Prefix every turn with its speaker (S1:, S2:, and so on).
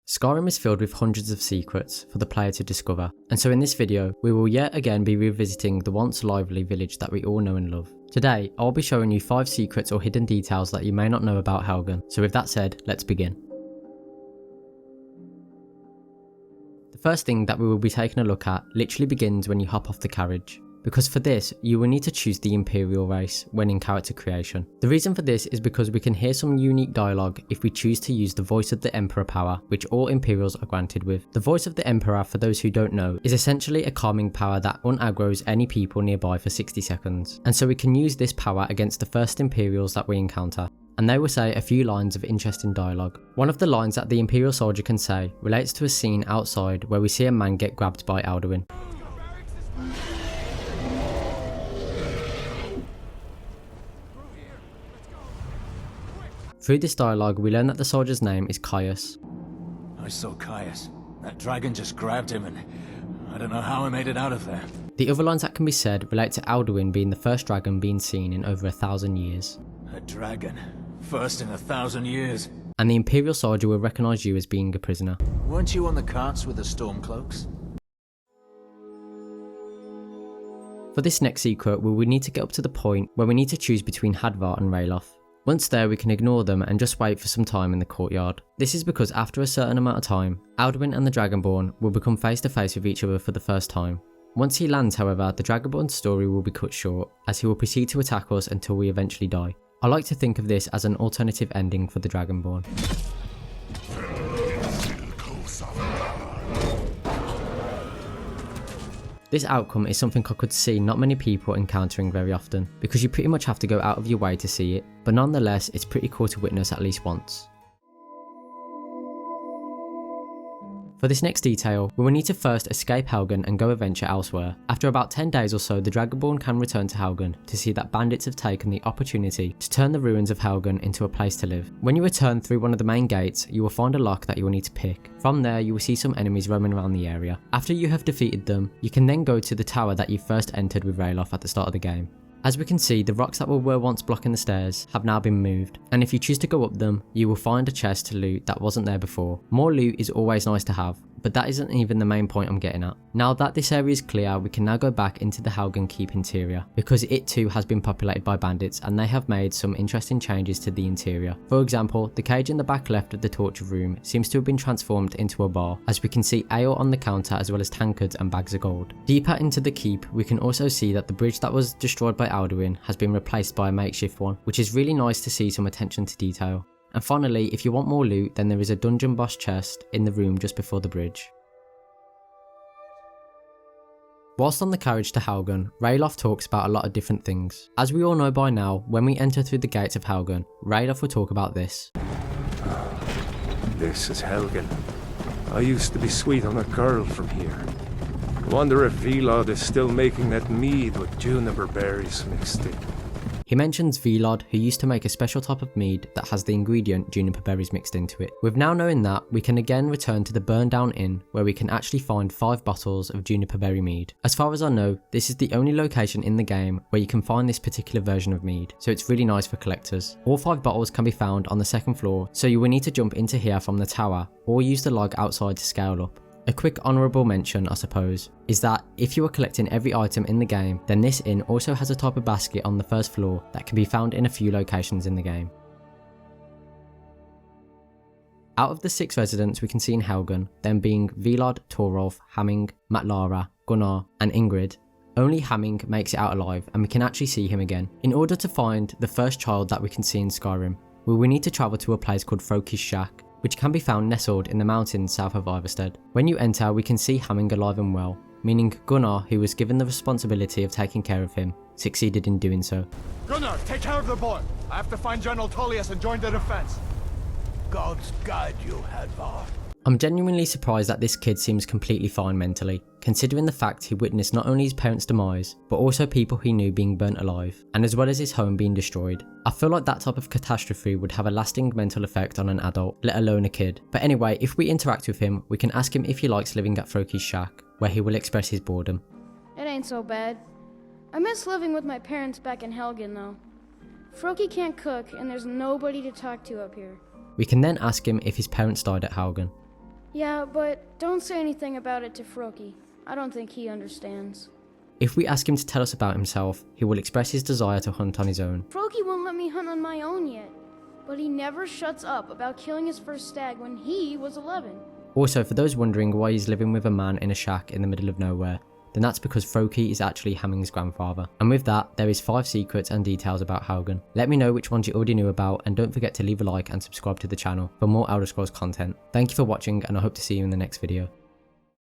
S1: Skyrim is filled with hundreds of secrets for the player to discover, and so in this video we will yet again be revisiting the once lively village that we all know and love. Today I'll be showing you 5 secrets or hidden details that you may not know about Helgen, so with that said, let's begin. The first thing that we will be taking a look at literally begins when you hop off the carriage. Because for this, you will need to choose the Imperial race when in character creation. The reason for this is because we can hear some unique dialogue if we choose to use the voice of the Emperor power, which all Imperials are granted with. The voice of the Emperor, for those who don't know, is essentially a calming power that unaggroes any people nearby for 60 seconds. And so we can use this power against the first Imperials that we encounter. And they will say a few lines of interesting dialogue. One of the lines that the Imperial soldier can say relates to a scene outside where we see a man get grabbed by Alduin. Through this dialogue, we learn that the soldier's name is Caius.
S2: I saw Caius. That dragon just grabbed him and I don't know how I made it out of there.
S1: The other lines that can be said relate to Alduin being the first dragon being seen in over 1,000 years.
S2: A dragon? First in 1,000 years?
S1: And the Imperial soldier will recognise you as being a prisoner.
S2: Weren't you on the carts with the Stormcloaks?
S1: For this next secret, we will need to get up to the point where we need to choose between Hadvar and Ralof. Once there, we can ignore them and just wait for some time in the courtyard. This is because after a certain amount of time, Alduin and the Dragonborn will become face to face with each other for the first time. Once he lands, however, the Dragonborn's story will be cut short, as he will proceed to attack us until we eventually die. I like to think of this as an alternative ending for the Dragonborn. This outcome is something I could see not many people encountering very often, because you pretty much have to go out of your way to see it, but nonetheless it's pretty cool to witness at least once. For this next detail, we will need to first escape Helgen and go adventure elsewhere. After about 10 days or so, the Dragonborn can return to Helgen to see that bandits have taken the opportunity to turn the ruins of Helgen into a place to live. When you return through one of the main gates, you will find a lock that you will need to pick. From there, you will see some enemies roaming around the area. After you have defeated them, you can then go to the tower that you first entered with Ralof at the start of the game. As we can see, the rocks that were once blocking the stairs have now been moved, and if you choose to go up them, you will find a chest to loot that wasn't there before. More loot is always nice to have, but that isn't even the main point I'm getting at. Now that this area is clear, we can now go back into the Helgen Keep interior, because it too has been populated by bandits and they have made some interesting changes to the interior. For example, the cage in the back left of the torture room seems to have been transformed into a bar, as we can see ale on the counter as well as tankards and bags of gold. Deeper into the keep, we can also see that the bridge that was destroyed by Alduin has been replaced by a makeshift one, which is really nice to see some attention to detail. And finally, if you want more loot, then there is a dungeon boss chest in the room just before the bridge. Whilst on the carriage to Helgen, Ralof talks about a lot of different things. As we all know by now, when we enter through the gates of Helgen, Ralof will talk about this.
S3: This is Helgen. I used to be sweet on a girl from here. I wonder if Velod is still making that mead with juniper berries mixed in.
S1: He mentions Velod, who used to make a special type of mead that has the ingredient juniper berries mixed into it. With now knowing that, we can again return to the burned down inn where we can actually find 5 bottles of juniper berry mead. As far as I know, this is the only location in the game where you can find this particular version of mead, so it's really nice for collectors. All 5 bottles can be found on the 2nd floor, so you will need to jump into here from the tower or use the log outside to scale up. A quick honourable mention, I suppose, is that if you are collecting every item in the game, then this inn also has a type of basket on the 1st floor that can be found in a few locations in the game. Out of the 6 residents we can see in Helgen, them being Velod, Torolf, Hamming, Matlara, Gunnar and Ingrid, only Hamming makes it out alive and we can actually see him again. In order to find the first child that we can see in Skyrim, we will need to travel to a place called Froakie's Shack, which can be found nestled in the mountains south of Ivarstead. When you enter, we can see Hamming alive and well, meaning Gunnar, who was given the responsibility of taking care of him, succeeded in doing so.
S4: Gunnar, take care of the boy! I have to find General Tullius and join the defense. Gods guide you, Hadvar.
S1: I'm genuinely surprised that this kid seems completely fine mentally, considering the fact he witnessed not only his parents' demise, but also people he knew being burnt alive, and as well as his home being destroyed. I feel like that type of catastrophe would have a lasting mental effect on an adult, let alone a kid. But anyway, if we interact with him, we can ask him if he likes living at Froakie's Shack, where he will express his boredom.
S5: It ain't so bad. I miss living with my parents back in Helgen though. Froakie can't cook and there's nobody to talk to up here.
S1: We can then ask him if his parents died at Helgen.
S5: Yeah, but don't say anything about it to Froakie. I don't think he understands.
S1: If we ask him to tell us about himself, he will express his desire to hunt on his own.
S5: Froakie won't let me hunt on my own yet, but he never shuts up about killing his first stag when he was 11.
S1: Also, for those wondering why he's living with a man in a shack in the middle of nowhere, then that's because Froakie is actually Hamming's grandfather. And with that, there is 5 secrets and details about Helgen. Let me know which ones you already knew about, and don't forget to leave a like and subscribe to the channel for more Elder Scrolls content. Thank you for watching, and I hope to see you in the next video.